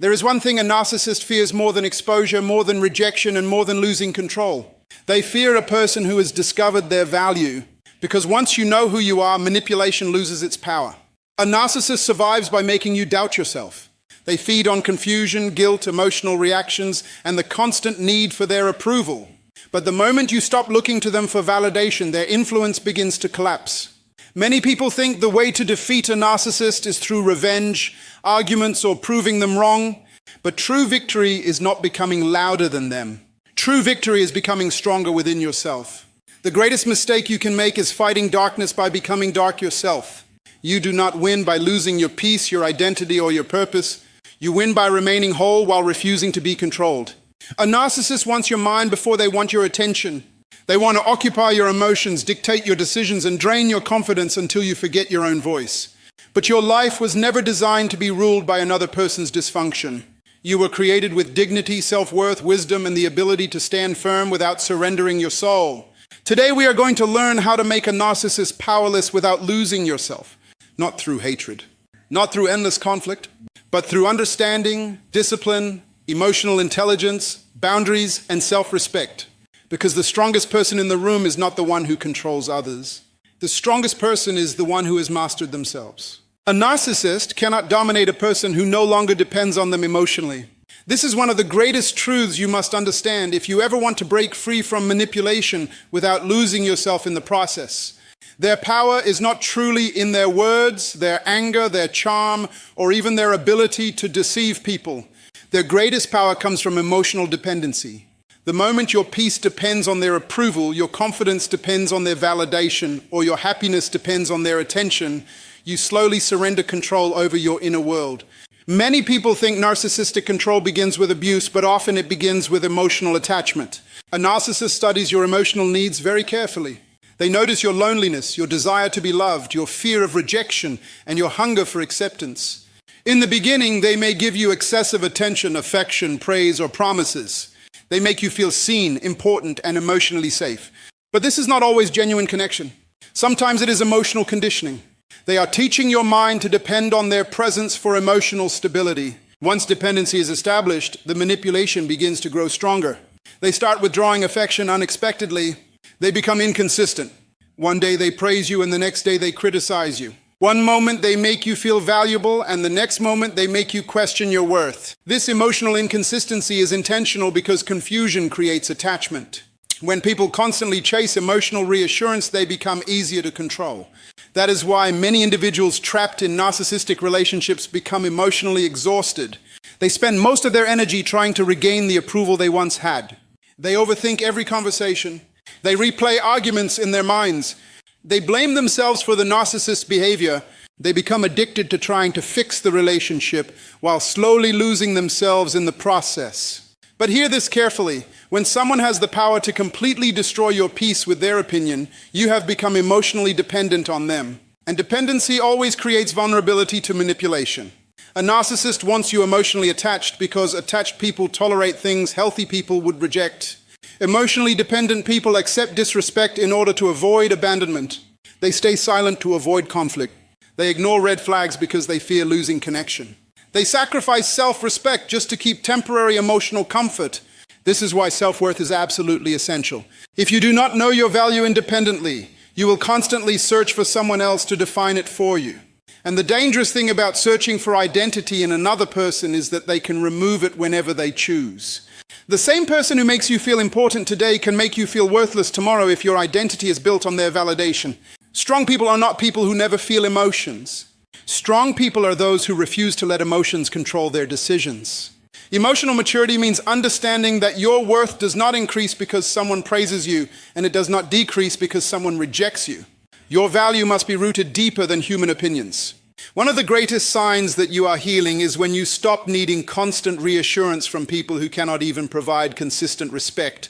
There is one thing a narcissist fears more than exposure, more than rejection, and more than losing control. They fear a person who has discovered their value, because once you know who you are, manipulation loses its power. A narcissist survives by making you doubt yourself. They feed on confusion, guilt, emotional reactions, and the constant need for their approval. But the moment you stop looking to them for validation, their influence begins to collapse. Many people think the way to defeat a narcissist is through revenge, arguments, or proving them wrong. But true victory is not becoming louder than them. True victory is becoming stronger within yourself. The greatest mistake you can make is fighting darkness by becoming dark yourself. You do not win by losing your peace, your identity, or your purpose. You win by remaining whole while refusing to be controlled. A narcissist wants your mind before they want your attention. They want to occupy your emotions, dictate your decisions, and drain your confidence until you forget your own voice. But your life was never designed to be ruled by another person's dysfunction. You were created with dignity, self-worth, wisdom, and the ability to stand firm without surrendering your soul. Today we are going to learn how to make a narcissist powerless without losing yourself. Not through hatred, not through endless conflict, but through understanding, discipline, emotional intelligence, boundaries, and self-respect. Because the strongest person in the room is not the one who controls others. The strongest person is the one who has mastered themselves. A narcissist cannot dominate a person who no longer depends on them emotionally. This is one of the greatest truths you must understand if you ever want to break free from manipulation without losing yourself in the process. Their power is not truly in their words, their anger, their charm, or even their ability to deceive people. Their greatest power comes from emotional dependency. The moment your peace depends on their approval, your confidence depends on their validation, or your happiness depends on their attention, you slowly surrender control over your inner world. Many people think narcissistic control begins with abuse, but often it begins with emotional attachment. A narcissist studies your emotional needs very carefully. They notice your loneliness, your desire to be loved, your fear of rejection, and your hunger for acceptance. In the beginning, they may give you excessive attention, affection, praise, or promises. They make you feel seen, important, and emotionally safe. But this is not always genuine connection. Sometimes it is emotional conditioning. They are teaching your mind to depend on their presence for emotional stability. Once dependency is established, the manipulation begins to grow stronger. They start withdrawing affection unexpectedly. They become inconsistent. One day they praise you and the next day they criticize you. One moment they make you feel valuable and the next moment they make you question your worth. This emotional inconsistency is intentional because confusion creates attachment. When people constantly chase emotional reassurance, they become easier to control. That is why many individuals trapped in narcissistic relationships become emotionally exhausted. They spend most of their energy trying to regain the approval they once had. They overthink every conversation. They replay arguments in their minds. They blame themselves for the narcissist's behavior. They become addicted to trying to fix the relationship while slowly losing themselves in the process. But hear this carefully. When someone has the power to completely destroy your peace with their opinion, you have become emotionally dependent on them. And dependency always creates vulnerability to manipulation. A narcissist wants you emotionally attached because attached people tolerate things healthy people would reject. Emotionally dependent people accept disrespect in order to avoid abandonment. They stay silent to avoid conflict. They ignore red flags because they fear losing connection. They sacrifice self-respect just to keep temporary emotional comfort. This is why self-worth is absolutely essential. If you do not know your value independently, you will constantly search for someone else to define it for you. And the dangerous thing about searching for identity in another person is that they can remove it whenever they choose. The same person who makes you feel important today can make you feel worthless tomorrow if your identity is built on their validation. Strong people are not people who never feel emotions. Strong people are those who refuse to let emotions control their decisions. Emotional maturity means understanding that your worth does not increase because someone praises you, and it does not decrease because someone rejects you. Your value must be rooted deeper than human opinions. One of the greatest signs that you are healing is when you stop needing constant reassurance from people who cannot even provide consistent respect.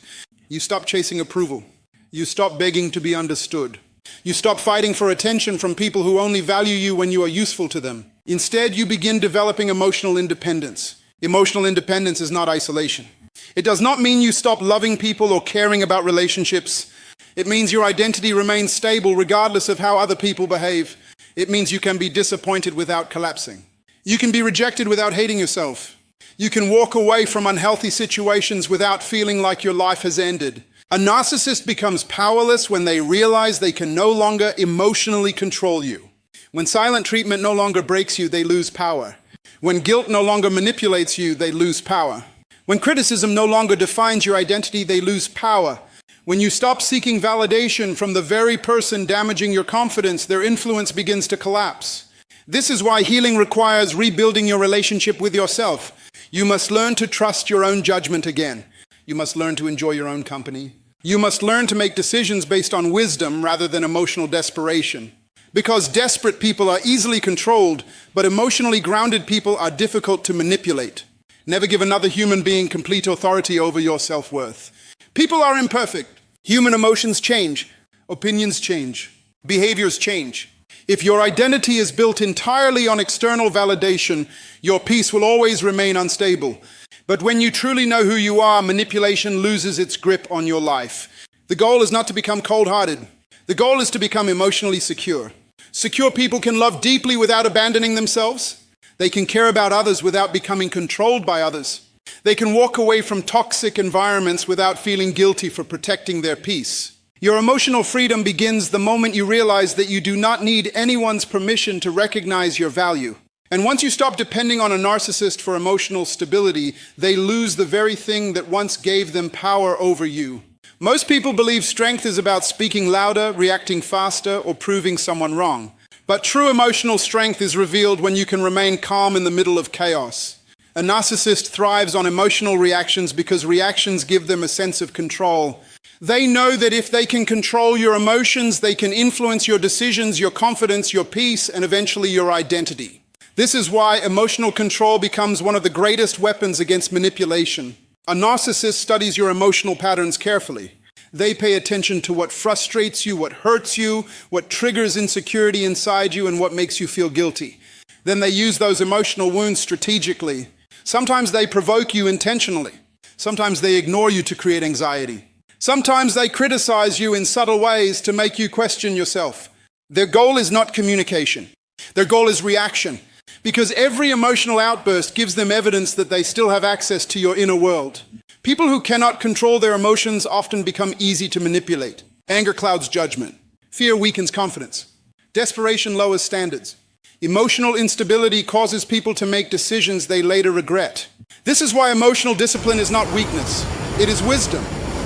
You stop chasing approval. You stop begging to be understood. You stop fighting for attention from people who only value you when you are useful to them. Instead, you begin developing emotional independence. Emotional independence is not isolation. It does not mean you stop loving people or caring about relationships. It means your identity remains stable regardless of how other people behave. It means you can be disappointed without collapsing. You can be rejected without hating yourself. You can walk away from unhealthy situations without feeling like your life has ended. A narcissist becomes powerless when they realize they can no longer emotionally control you. When silent treatment no longer breaks you, they lose power. When guilt no longer manipulates you, they lose power. When criticism no longer defines your identity, they lose power. When you stop seeking validation from the very person damaging your confidence, their influence begins to collapse. This is why healing requires rebuilding your relationship with yourself. You must learn to trust your own judgment again. You must learn to enjoy your own company. You must learn to make decisions based on wisdom rather than emotional desperation. Because desperate people are easily controlled, but emotionally grounded people are difficult to manipulate. Never give another human being complete authority over your self-worth. People are imperfect. Human emotions change. Opinions change. Behaviors change. If your identity is built entirely on external validation, your peace will always remain unstable. But when you truly know who you are, manipulation loses its grip on your life. The goal is not to become cold-hearted. The goal is to become emotionally secure. Secure people can love deeply without abandoning themselves. They can care about others without becoming controlled by others. They can walk away from toxic environments without feeling guilty for protecting their peace. Your emotional freedom begins the moment you realize that you do not need anyone's permission to recognize your value. And once you stop depending on a narcissist for emotional stability, they lose the very thing that once gave them power over you. Most people believe strength is about speaking louder, reacting faster, or proving someone wrong. But true emotional strength is revealed when you can remain calm in the middle of chaos. A narcissist thrives on emotional reactions because reactions give them a sense of control. They know that if they can control your emotions, they can influence your decisions, your confidence, your peace, and eventually your identity. This is why emotional control becomes one of the greatest weapons against manipulation. A narcissist studies your emotional patterns carefully. They pay attention to what frustrates you, what hurts you, what triggers insecurity inside you, and what makes you feel guilty. Then they use those emotional wounds strategically. Sometimes they provoke you intentionally. Sometimes they ignore you to create anxiety. Sometimes they criticize you in subtle ways to make you question yourself. Their goal is not communication. Their goal is reaction. Because every emotional outburst gives them evidence that they still have access to your inner world. People who cannot control their emotions often become easy to manipulate. Anger clouds judgment. Fear weakens confidence. Desperation lowers standards. Emotional instability causes people to make decisions they later regret. This is why emotional discipline is not weakness. It is wisdom.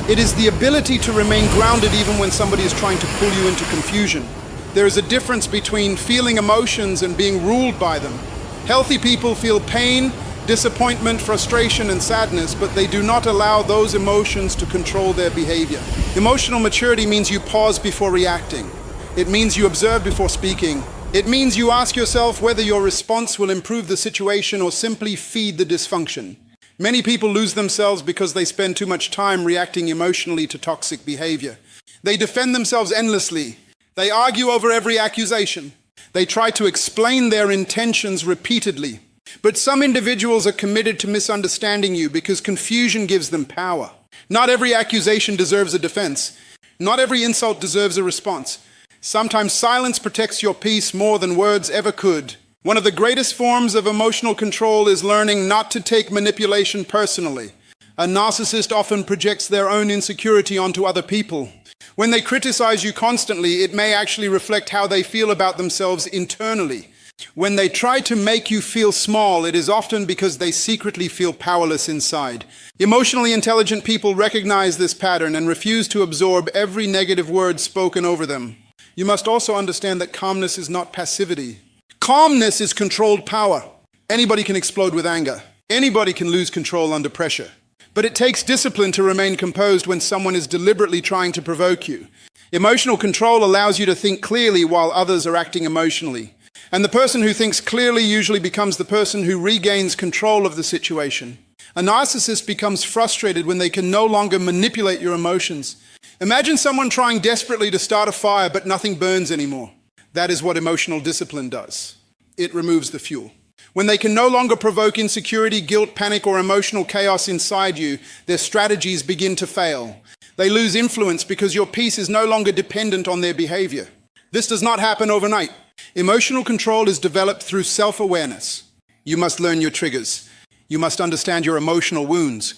It is the ability to remain grounded even when somebody is trying to pull you into confusion. There is a difference between feeling emotions and being ruled by them. Healthy people feel pain, disappointment, frustration, and sadness, but they do not allow those emotions to control their behavior. Emotional maturity means you pause before reacting. It means you observe before speaking. It means you ask yourself whether your response will improve the situation or simply feed the dysfunction. Many people lose themselves because they spend too much time reacting emotionally to toxic behavior. They defend themselves endlessly. They argue over every accusation. They try to explain their intentions repeatedly. But some individuals are committed to misunderstanding you because confusion gives them power. Not every accusation deserves a defense. Not every insult deserves a response. Sometimes silence protects your peace more than words ever could. One of the greatest forms of emotional control is learning not to take manipulation personally. A narcissist often projects their own insecurity onto other people. When they criticize you constantly, it may actually reflect how they feel about themselves internally. When they try to make you feel small, it is often because they secretly feel powerless inside. Emotionally intelligent people recognize this pattern and refuse to absorb every negative word spoken over them. You must also understand that calmness is not passivity. Calmness is controlled power. Anybody can explode with anger. Anybody can lose control under pressure. But it takes discipline to remain composed when someone is deliberately trying to provoke you. Emotional control allows you to think clearly while others are acting emotionally. And the person who thinks clearly usually becomes the person who regains control of the situation. A narcissist becomes frustrated when they can no longer manipulate your emotions. Imagine someone trying desperately to start a fire, but nothing burns anymore. That is what emotional discipline does. It removes the fuel. When they can no longer provoke insecurity, guilt, panic, or emotional chaos inside you, their strategies begin to fail. They lose influence because your peace is no longer dependent on their behavior. This does not happen overnight. Emotional control is developed through self-awareness. You must learn your triggers. You must understand your emotional wounds.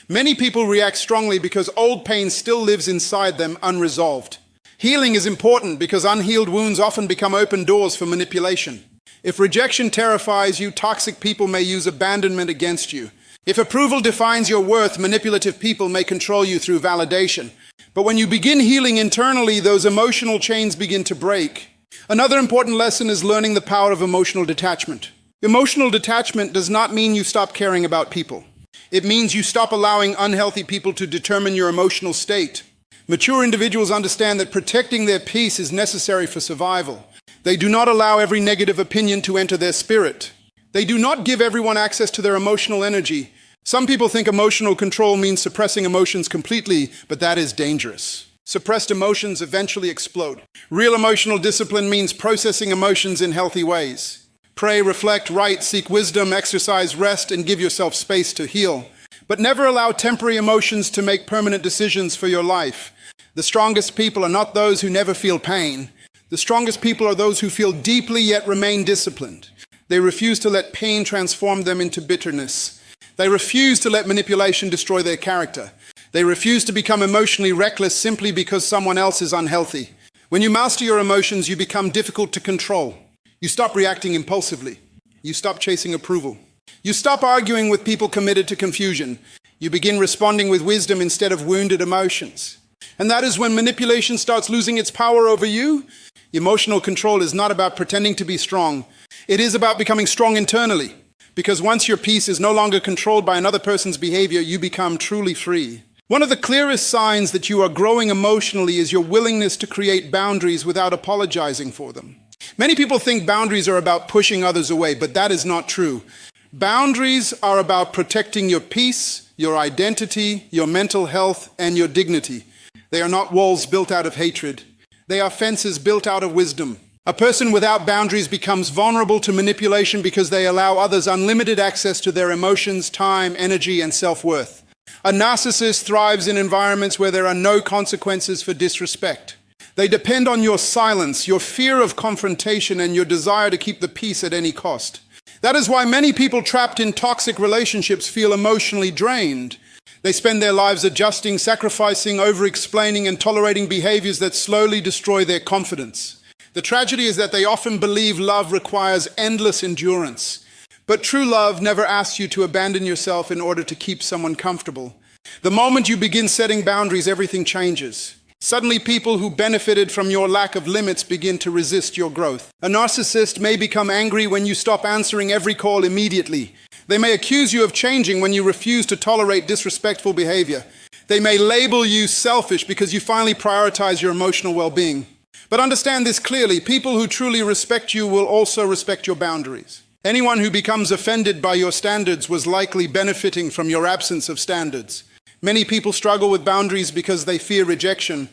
Many people react strongly because old pain still lives inside them unresolved. Healing is important because unhealed wounds often become open doors for manipulation. If rejection terrifies you, toxic people may use abandonment against you. If approval defines your worth, manipulative people may control you through validation. But when you begin healing internally, those emotional chains begin to break. Another important lesson is learning the power of emotional detachment. Emotional detachment does not mean you stop caring about people. It means you stop allowing unhealthy people to determine your emotional state. Mature individuals understand that protecting their peace is necessary for survival. They do not allow every negative opinion to enter their spirit. They do not give everyone access to their emotional energy. Some people think emotional control means suppressing emotions completely, but that is dangerous. Suppressed emotions eventually explode. Real emotional discipline means processing emotions in healthy ways. Pray, reflect, write, seek wisdom, exercise, rest, and give yourself space to heal. But never allow temporary emotions to make permanent decisions for your life. The strongest people are not those who never feel pain. The strongest people are those who feel deeply yet remain disciplined. They refuse to let pain transform them into bitterness. They refuse to let manipulation destroy their character. They refuse to become emotionally reckless simply because someone else is unhealthy. When you master your emotions, you become difficult to control. You stop reacting impulsively. You stop chasing approval. You stop arguing with people committed to confusion. You begin responding with wisdom instead of wounded emotions. And that is when manipulation starts losing its power over you. Emotional control is not about pretending to be strong. It is about becoming strong internally. Because once your peace is no longer controlled by another person's behavior, you become truly free. One of the clearest signs that you are growing emotionally is your willingness to create boundaries without apologizing for them. Many people think boundaries are about pushing others away, but that is not true. Boundaries are about protecting your peace, your identity, your mental health, and your dignity. They are not walls built out of hatred. They are fences built out of wisdom. A person without boundaries becomes vulnerable to manipulation because they allow others unlimited access to their emotions, time, energy, and self-worth. A narcissist thrives in environments where there are no consequences for disrespect. They depend on your silence, your fear of confrontation, and your desire to keep the peace at any cost. That is why many people trapped in toxic relationships feel emotionally drained. They spend their lives adjusting, sacrificing, over-explaining, and tolerating behaviors that slowly destroy their confidence. The tragedy is that they often believe love requires endless endurance. But true love never asks you to abandon yourself in order to keep someone comfortable. The moment you begin setting boundaries, everything changes. Suddenly, people who benefited from your lack of limits begin to resist your growth. A narcissist may become angry when you stop answering every call immediately. They may accuse you of changing when you refuse to tolerate disrespectful behavior. They may label you selfish because you finally prioritize your emotional well-being. But understand this clearly, people who truly respect you will also respect your boundaries. Anyone who becomes offended by your standards was likely benefiting from your absence of standards. Many people struggle with boundaries because they fear rejection.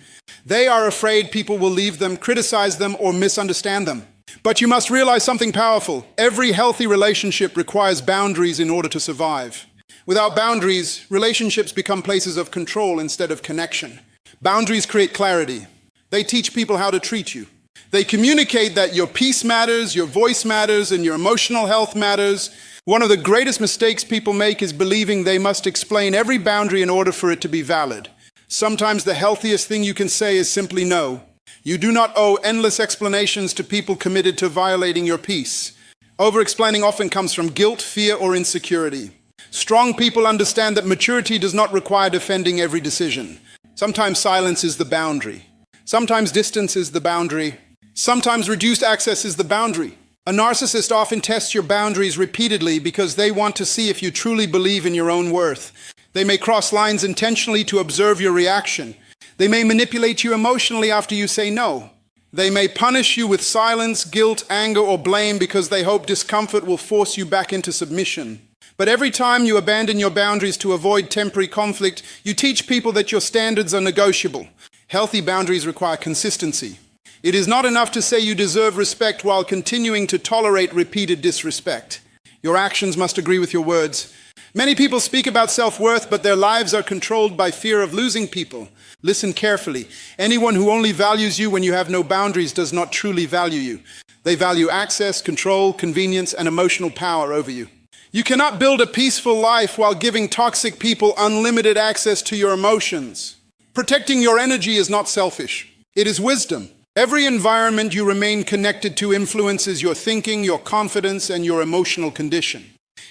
They are afraid people will leave them, criticize them, or misunderstand them. But you must realize something powerful. Every healthy relationship requires boundaries in order to survive. Without boundaries, relationships become places of control instead of connection. Boundaries create clarity. They teach people how to treat you. They communicate that your peace matters, your voice matters, and your emotional health matters. One of the greatest mistakes people make is believing they must explain every boundary in order for it to be valid. Sometimes the healthiest thing you can say is simply no. You do not owe endless explanations to people committed to violating your peace. Over-explaining often comes from guilt, fear, or insecurity. Strong people understand that maturity does not require defending every decision. Sometimes silence is the boundary. Sometimes distance is the boundary. Sometimes reduced access is the boundary. A narcissist often tests your boundaries repeatedly because they want to see if you truly believe in your own worth. They may cross lines intentionally to observe your reaction. They may manipulate you emotionally after you say no. They may punish you with silence, guilt, anger, or blame because they hope discomfort will force you back into submission. But every time you abandon your boundaries to avoid temporary conflict, you teach people that your standards are negotiable. Healthy boundaries require consistency. It is not enough to say you deserve respect while continuing to tolerate repeated disrespect. Your actions must agree with your words. Many people speak about self-worth, but their lives are controlled by fear of losing people. Listen carefully. Anyone who only values you when you have no boundaries does not truly value you. They value access, control, convenience, and emotional power over you. You cannot build a peaceful life while giving toxic people unlimited access to your emotions. Protecting your energy is not selfish. It is wisdom. Every environment you remain connected to influences your thinking, your confidence, and your emotional condition.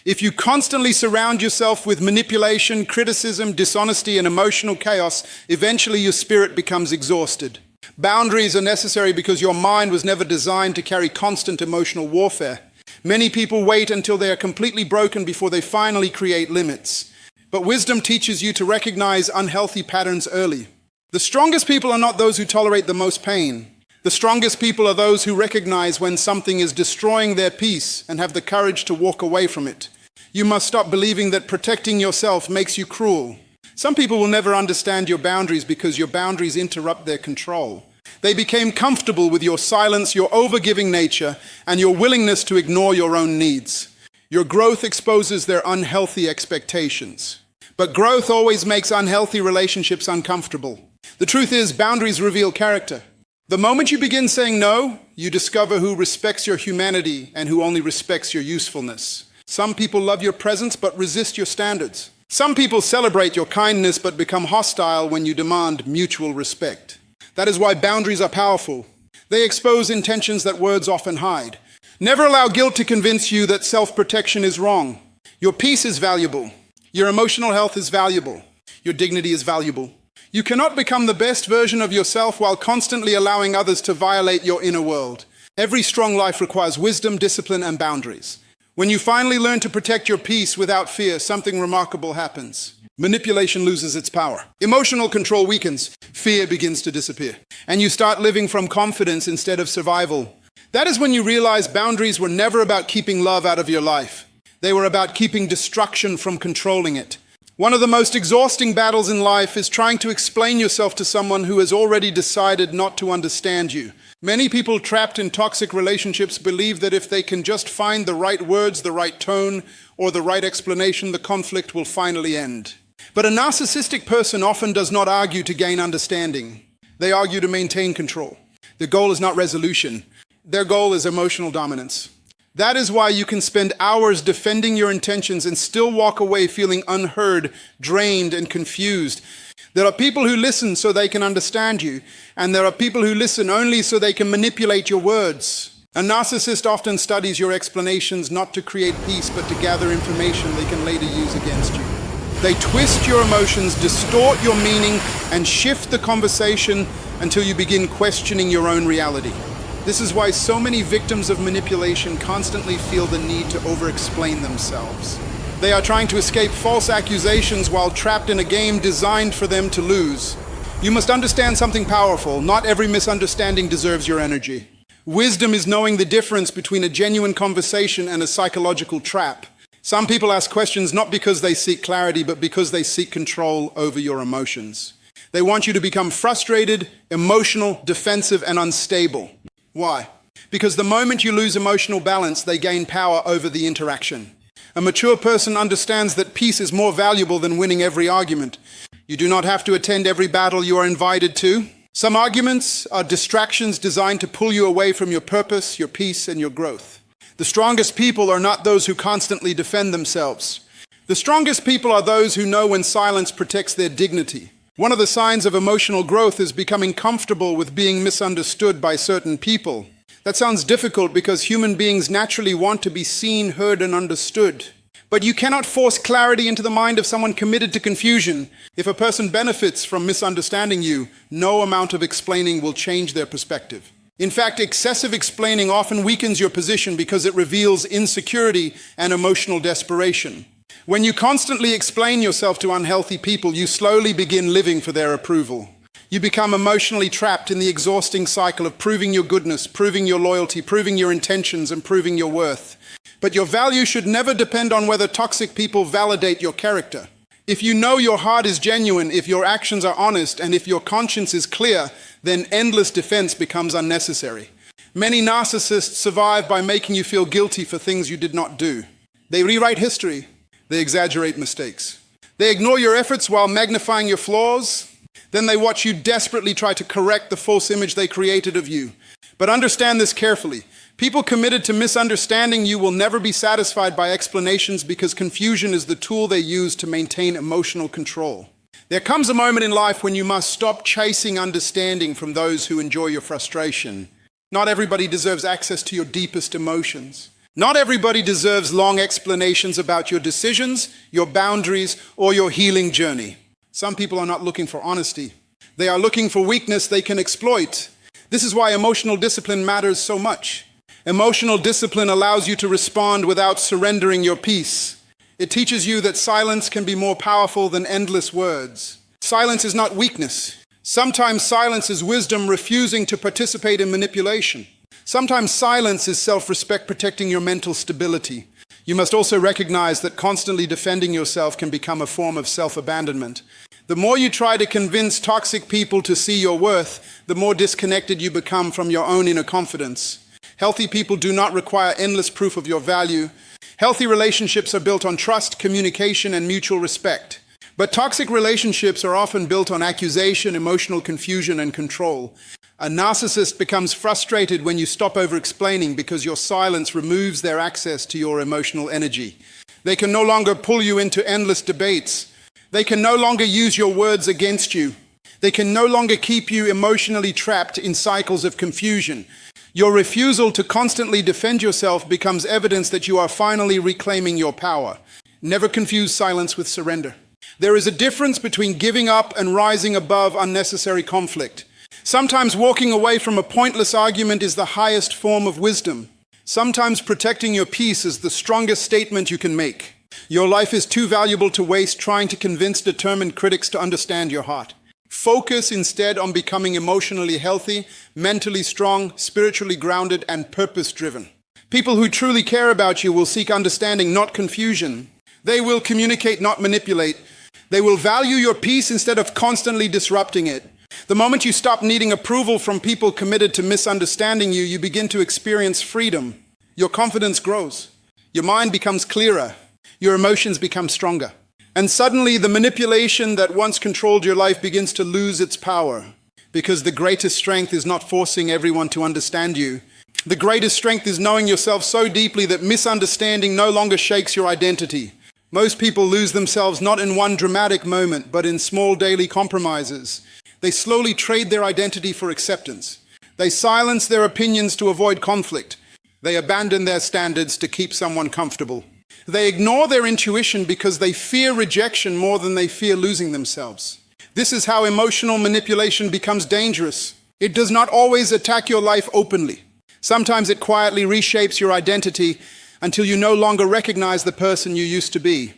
If you constantly surround yourself with manipulation, criticism, dishonesty, and emotional chaos, eventually your spirit becomes exhausted. Boundaries are necessary because your mind was never designed to carry constant emotional warfare. Many people wait until they are completely broken before they finally create limits. But wisdom teaches you to recognize unhealthy patterns early. The strongest people are not those who tolerate the most pain. The strongest people are those who recognize when something is destroying their peace and have the courage to walk away from it. You must stop believing that protecting yourself makes you cruel. Some people will never understand your boundaries because your boundaries interrupt their control. They became comfortable with your silence, your overgiving nature, and your willingness to ignore your own needs. Your growth exposes their unhealthy expectations. But growth always makes unhealthy relationships uncomfortable. The truth is, boundaries reveal character. The moment you begin saying no, you discover who respects your humanity and who only respects your usefulness. Some people love your presence but resist your standards. Some people celebrate your kindness but become hostile when you demand mutual respect. That is why boundaries are powerful. They expose intentions that words often hide. Never allow guilt to convince you that self-protection is wrong. Your peace is valuable. Your emotional health is valuable. Your dignity is valuable. You cannot become the best version of yourself while constantly allowing others to violate your inner world. Every strong life requires wisdom, discipline, and boundaries. When you finally learn to protect your peace without fear, something remarkable happens. Manipulation loses its power. Emotional control weakens. Fear begins to disappear. And you start living from confidence instead of survival. That is when you realize boundaries were never about keeping love out of your life. They were about keeping destruction from controlling it. One of the most exhausting battles in life is trying to explain yourself to someone who has already decided not to understand you. Many people trapped in toxic relationships believe that if they can just find the right words, the right tone, or the right explanation, the conflict will finally end. But a narcissistic person often does not argue to gain understanding. They argue to maintain control. Their goal is not resolution. Their goal is emotional dominance. That is why you can spend hours defending your intentions and still walk away feeling unheard, drained, and confused. There are people who listen so they can understand you, and there are people who listen only so they can manipulate your words. A narcissist often studies your explanations not to create peace, but to gather information they can later use against you. They twist your emotions, distort your meaning, and shift the conversation until you begin questioning your own reality. This is why so many victims of manipulation constantly feel the need to over-explain themselves. They are trying to escape false accusations while trapped in a game designed for them to lose. You must understand something powerful. Not every misunderstanding deserves your energy. Wisdom is knowing the difference between a genuine conversation and a psychological trap. Some people ask questions not because they seek clarity, but because they seek control over your emotions. They want you to become frustrated, emotional, defensive, and unstable. Why? Because the moment you lose emotional balance, they gain power over the interaction. A mature person understands that peace is more valuable than winning every argument. You do not have to attend every battle you are invited to. Some arguments are distractions designed to pull you away from your purpose, your peace, and your growth. The strongest people are not those who constantly defend themselves. The strongest people are those who know when silence protects their dignity. One of the signs of emotional growth is becoming comfortable with being misunderstood by certain people. That sounds difficult because human beings naturally want to be seen, heard, and understood. But you cannot force clarity into the mind of someone committed to confusion. If a person benefits from misunderstanding you, no amount of explaining will change their perspective. In fact, excessive explaining often weakens your position because it reveals insecurity and emotional desperation. When you constantly explain yourself to unhealthy people, you slowly begin living for their approval. You become emotionally trapped in the exhausting cycle of proving your goodness, proving your loyalty, proving your intentions, and proving your worth. But your value should never depend on whether toxic people validate your character. If you know your heart is genuine, if your actions are honest, and if your conscience is clear, then endless defense becomes unnecessary. Many narcissists survive by making you feel guilty for things you did not do. They rewrite history. They exaggerate mistakes. They ignore your efforts while magnifying your flaws. Then they watch you desperately try to correct the false image they created of you. But understand this carefully. People committed to misunderstanding you will never be satisfied by explanations because confusion is the tool they use to maintain emotional control. There comes a moment in life when you must stop chasing understanding from those who enjoy your frustration. Not everybody deserves access to your deepest emotions. Not everybody deserves long explanations about your decisions, your boundaries, or your healing journey. Some people are not looking for honesty. They are looking for weakness they can exploit. This is why emotional discipline matters so much. Emotional discipline allows you to respond without surrendering your peace. It teaches you that silence can be more powerful than endless words. Silence is not weakness. Sometimes silence is wisdom refusing to participate in manipulation. Sometimes silence is self-respect protecting your mental stability. You must also recognize that constantly defending yourself can become a form of self-abandonment. The more you try to convince toxic people to see your worth, the more disconnected you become from your own inner confidence. Healthy people do not require endless proof of your value. Healthy relationships are built on trust, communication, and mutual respect. But toxic relationships are often built on accusation, emotional confusion, and control. A narcissist becomes frustrated when you stop over-explaining because your silence removes their access to your emotional energy. They can no longer pull you into endless debates. They can no longer use your words against you. They can no longer keep you emotionally trapped in cycles of confusion. Your refusal to constantly defend yourself becomes evidence that you are finally reclaiming your power. Never confuse silence with surrender. There is a difference between giving up and rising above unnecessary conflict. Sometimes walking away from a pointless argument is the highest form of wisdom. Sometimes protecting your peace is the strongest statement you can make. Your life is too valuable to waste trying to convince determined critics to understand your heart. Focus instead on becoming emotionally healthy, mentally strong, spiritually grounded, and purpose-driven. People who truly care about you will seek understanding, not confusion. They will communicate, not manipulate. They will value your peace instead of constantly disrupting it. The moment you stop needing approval from people committed to misunderstanding you, you begin to experience freedom. Your confidence grows. Your mind becomes clearer. Your emotions become stronger. And suddenly the manipulation that once controlled your life begins to lose its power. Because the greatest strength is not forcing everyone to understand you. The greatest strength is knowing yourself so deeply that misunderstanding no longer shakes your identity. Most people lose themselves not in one dramatic moment, but in small daily compromises. They slowly trade their identity for acceptance. They silence their opinions to avoid conflict. They abandon their standards to keep someone comfortable. They ignore their intuition because they fear rejection more than they fear losing themselves. This is how emotional manipulation becomes dangerous. It does not always attack your life openly. Sometimes it quietly reshapes your identity until you no longer recognize the person you used to be.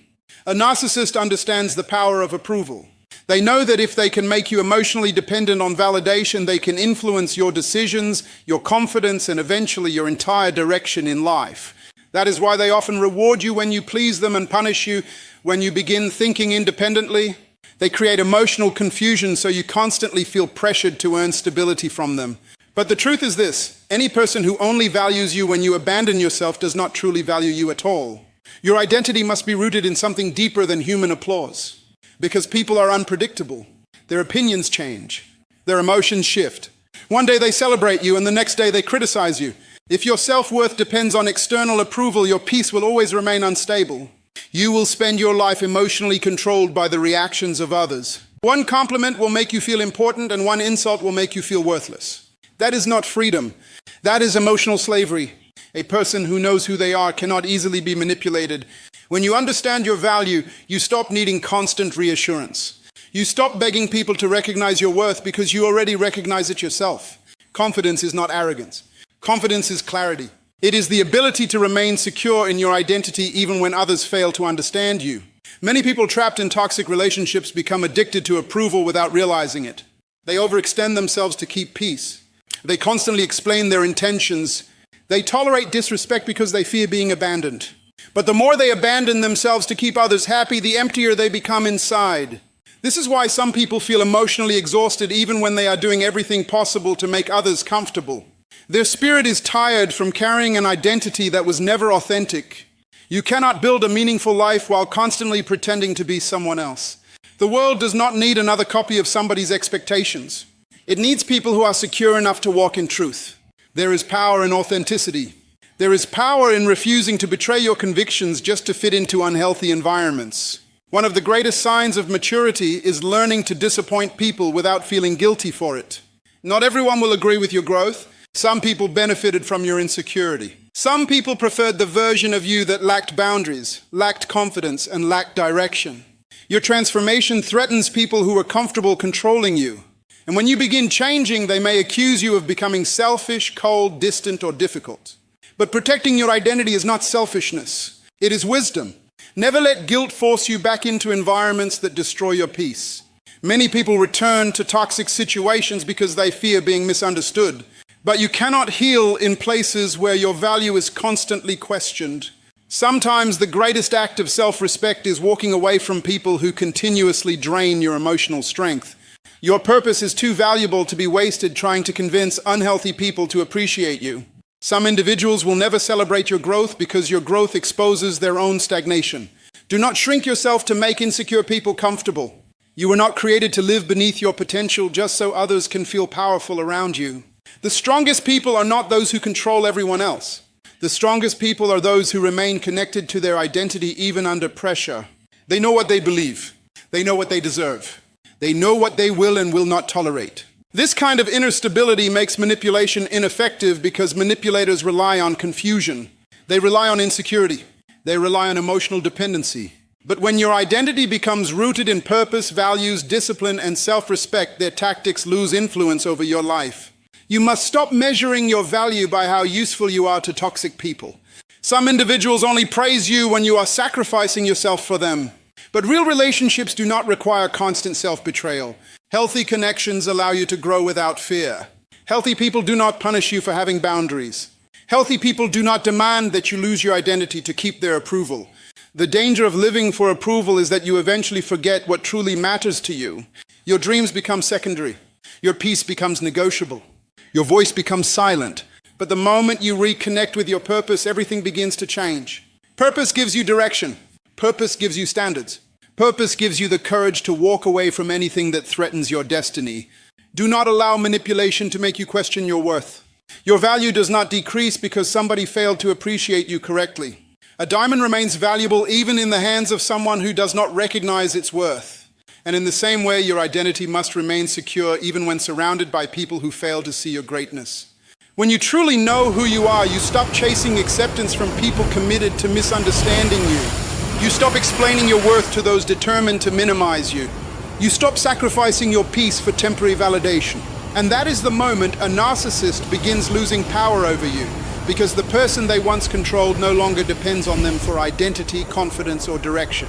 A narcissist understands the power of approval. They know that if they can make you emotionally dependent on validation, they can influence your decisions, your confidence, and eventually your entire direction in life. That is why they often reward you when you please them and punish you when you begin thinking independently. They create emotional confusion so you constantly feel pressured to earn stability from them. But the truth is this: any person who only values you when you abandon yourself does not truly value you at all. Your identity must be rooted in something deeper than human applause. Because people are unpredictable. Their opinions change. Their emotions shift. One day they celebrate you and the next day they criticize you. If your self-worth depends on external approval, your peace will always remain unstable. You will spend your life emotionally controlled by the reactions of others. One compliment will make you feel important and one insult will make you feel worthless. That is not freedom. That is emotional slavery. A person who knows who they are cannot easily be manipulated. When you understand your value, you stop needing constant reassurance. You stop begging people to recognize your worth because you already recognize it yourself. Confidence is not arrogance. Confidence is clarity. It is the ability to remain secure in your identity even when others fail to understand you. Many people trapped in toxic relationships become addicted to approval without realizing it. They overextend themselves to keep peace. They constantly explain their intentions. They tolerate disrespect because they fear being abandoned. But the more they abandon themselves to keep others happy, the emptier they become inside. This is why some people feel emotionally exhausted even when they are doing everything possible to make others comfortable. Their spirit is tired from carrying an identity that was never authentic. You cannot build a meaningful life while constantly pretending to be someone else. The world does not need another copy of somebody's expectations. It needs people who are secure enough to walk in truth. There is power in authenticity. There is power in refusing to betray your convictions just to fit into unhealthy environments. One of the greatest signs of maturity is learning to disappoint people without feeling guilty for it. Not everyone will agree with your growth. Some people benefited from your insecurity. Some people preferred the version of you that lacked boundaries, lacked confidence, and lacked direction. Your transformation threatens people who are comfortable controlling you. And when you begin changing, they may accuse you of becoming selfish, cold, distant, or difficult. But protecting your identity is not selfishness. It is wisdom. Never let guilt force you back into environments that destroy your peace. Many people return to toxic situations because they fear being misunderstood. But you cannot heal in places where your value is constantly questioned. Sometimes the greatest act of self-respect is walking away from people who continuously drain your emotional strength. Your purpose is too valuable to be wasted trying to convince unhealthy people to appreciate you. Some individuals will never celebrate your growth because your growth exposes their own stagnation. Do not shrink yourself to make insecure people comfortable. You were not created to live beneath your potential just so others can feel powerful around you. The strongest people are not those who control everyone else. The strongest people are those who remain connected to their identity even under pressure. They know what they believe. They know what they deserve. They know what they will and will not tolerate. This kind of inner stability makes manipulation ineffective because manipulators rely on confusion. They rely on insecurity. They rely on emotional dependency. But when your identity becomes rooted in purpose, values, discipline, and self-respect, their tactics lose influence over your life. You must stop measuring your value by how useful you are to toxic people. Some individuals only praise you when you are sacrificing yourself for them. But real relationships do not require constant self-betrayal. Healthy connections allow you to grow without fear. Healthy people do not punish you for having boundaries. Healthy people do not demand that you lose your identity to keep their approval. The danger of living for approval is that you eventually forget what truly matters to you. Your dreams become secondary. Your peace becomes negotiable. Your voice becomes silent. But the moment you reconnect with your purpose, everything begins to change. Purpose gives you direction. Purpose gives you standards. Purpose gives you the courage to walk away from anything that threatens your destiny. Do not allow manipulation to make you question your worth. Your value does not decrease because somebody failed to appreciate you correctly. A diamond remains valuable even in the hands of someone who does not recognize its worth. And in the same way, your identity must remain secure even when surrounded by people who fail to see your greatness. When you truly know who you are, you stop chasing acceptance from people committed to misunderstanding you. You stop explaining your worth to those determined to minimize you. You stop sacrificing your peace for temporary validation. And that is the moment a narcissist begins losing power over you, because the person they once controlled no longer depends on them for identity, confidence, or direction.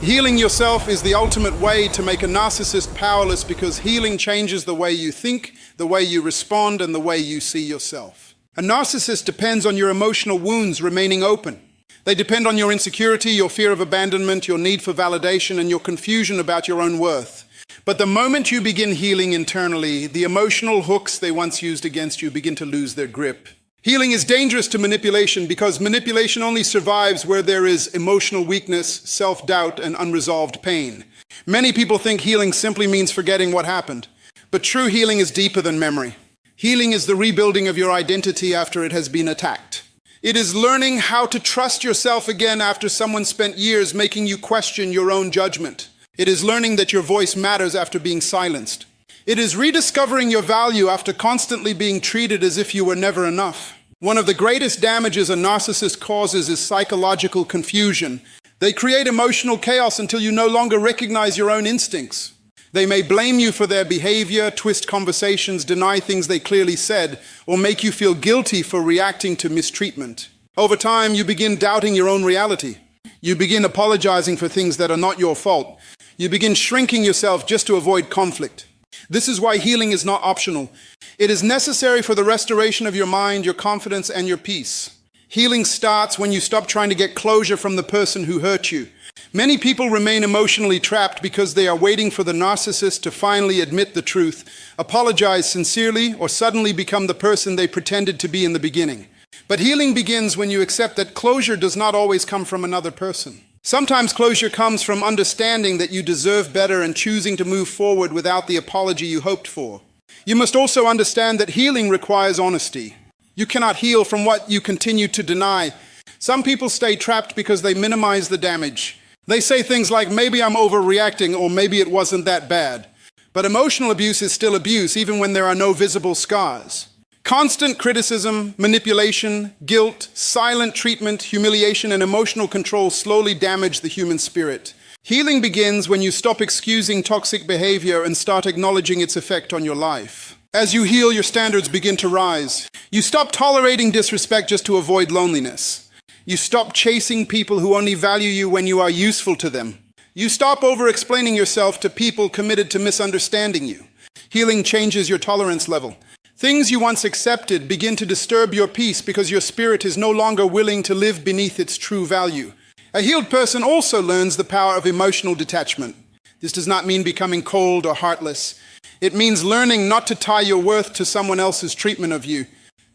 Healing yourself is the ultimate way to make a narcissist powerless, because healing changes the way you think, the way you respond, and the way you see yourself. A narcissist depends on your emotional wounds remaining open. They depend on your insecurity, your fear of abandonment, your need for validation, and your confusion about your own worth. But the moment you begin healing internally, the emotional hooks they once used against you begin to lose their grip. Healing is dangerous to manipulation because manipulation only survives where there is emotional weakness, self-doubt, and unresolved pain. Many people think healing simply means forgetting what happened. But true healing is deeper than memory. Healing is the rebuilding of your identity after it has been attacked. It is learning how to trust yourself again after someone spent years making you question your own judgment. It is learning that your voice matters after being silenced. It is rediscovering your value after constantly being treated as if you were never enough. One of the greatest damages a narcissist causes is psychological confusion. They create emotional chaos until you no longer recognize your own instincts. They may blame you for their behavior, twist conversations, deny things they clearly said, or make you feel guilty for reacting to mistreatment. Over time, you begin doubting your own reality. You begin apologizing for things that are not your fault. You begin shrinking yourself just to avoid conflict. This is why healing is not optional. It is necessary for the restoration of your mind, your confidence, and your peace. Healing starts when you stop trying to get closure from the person who hurt you. Many people remain emotionally trapped because they are waiting for the narcissist to finally admit the truth, apologize sincerely, or suddenly become the person they pretended to be in the beginning. But healing begins when you accept that closure does not always come from another person. Sometimes closure comes from understanding that you deserve better and choosing to move forward without the apology you hoped for. You must also understand that healing requires honesty. You cannot heal from what you continue to deny. Some people stay trapped because they minimize the damage. They say things like, maybe I'm overreacting, or maybe it wasn't that bad. But emotional abuse is still abuse, even when there are no visible scars. Constant criticism, manipulation, guilt, silent treatment, humiliation, and emotional control slowly damage the human spirit. Healing begins when you stop excusing toxic behavior and start acknowledging its effect on your life. As you heal, your standards begin to rise. You stop tolerating disrespect just to avoid loneliness. You stop chasing people who only value you when you are useful to them. You stop over-explaining yourself to people committed to misunderstanding you. Healing changes your tolerance level. Things you once accepted begin to disturb your peace because your spirit is no longer willing to live beneath its true value. A healed person also learns the power of emotional detachment. This does not mean becoming cold or heartless. It means learning not to tie your worth to someone else's treatment of you.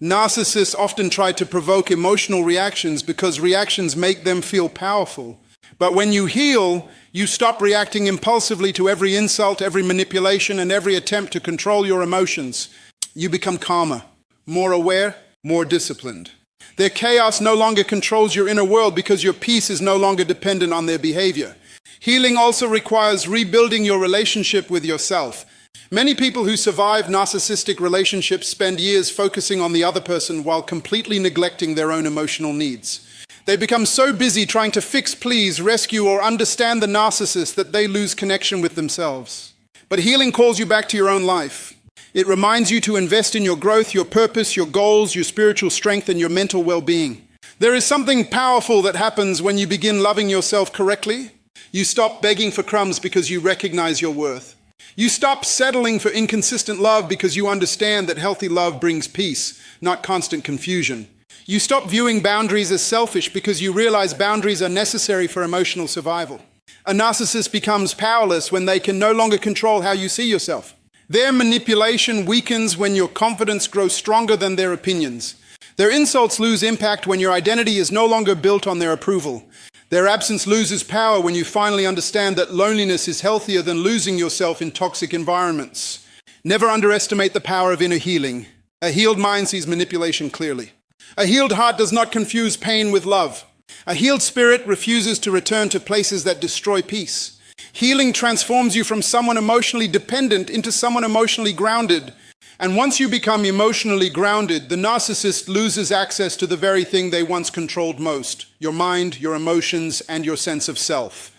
Narcissists often try to provoke emotional reactions because reactions make them feel powerful. But when you heal, you stop reacting impulsively to every insult, every manipulation, and every attempt to control your emotions. You become calmer, more aware, more disciplined. Their chaos no longer controls your inner world because your peace is no longer dependent on their behavior. Healing also requires rebuilding your relationship with yourself. Many people who survive narcissistic relationships spend years focusing on the other person while completely neglecting their own emotional needs. They become so busy trying to fix, please, rescue, or understand the narcissist that they lose connection with themselves. But healing calls you back to your own life. It reminds you to invest in your growth, your purpose, your goals, your spiritual strength, and your mental well-being. There is something powerful that happens when you begin loving yourself correctly. You stop begging for crumbs because you recognize your worth. You stop settling for inconsistent love because you understand that healthy love brings peace, not constant confusion. You stop viewing boundaries as selfish because you realize boundaries are necessary for emotional survival. A narcissist becomes powerless when they can no longer control how you see yourself. Their manipulation weakens when your confidence grows stronger than their opinions. Their insults lose impact when your identity is no longer built on their approval. Their absence loses power when you finally understand that loneliness is healthier than losing yourself in toxic environments. Never underestimate the power of inner healing. A healed mind sees manipulation clearly. A healed heart does not confuse pain with love. A healed spirit refuses to return to places that destroy peace. Healing transforms you from someone emotionally dependent into someone emotionally grounded. And once you become emotionally grounded, the narcissist loses access to the very thing they once controlled most: your mind, your emotions, and your sense of self.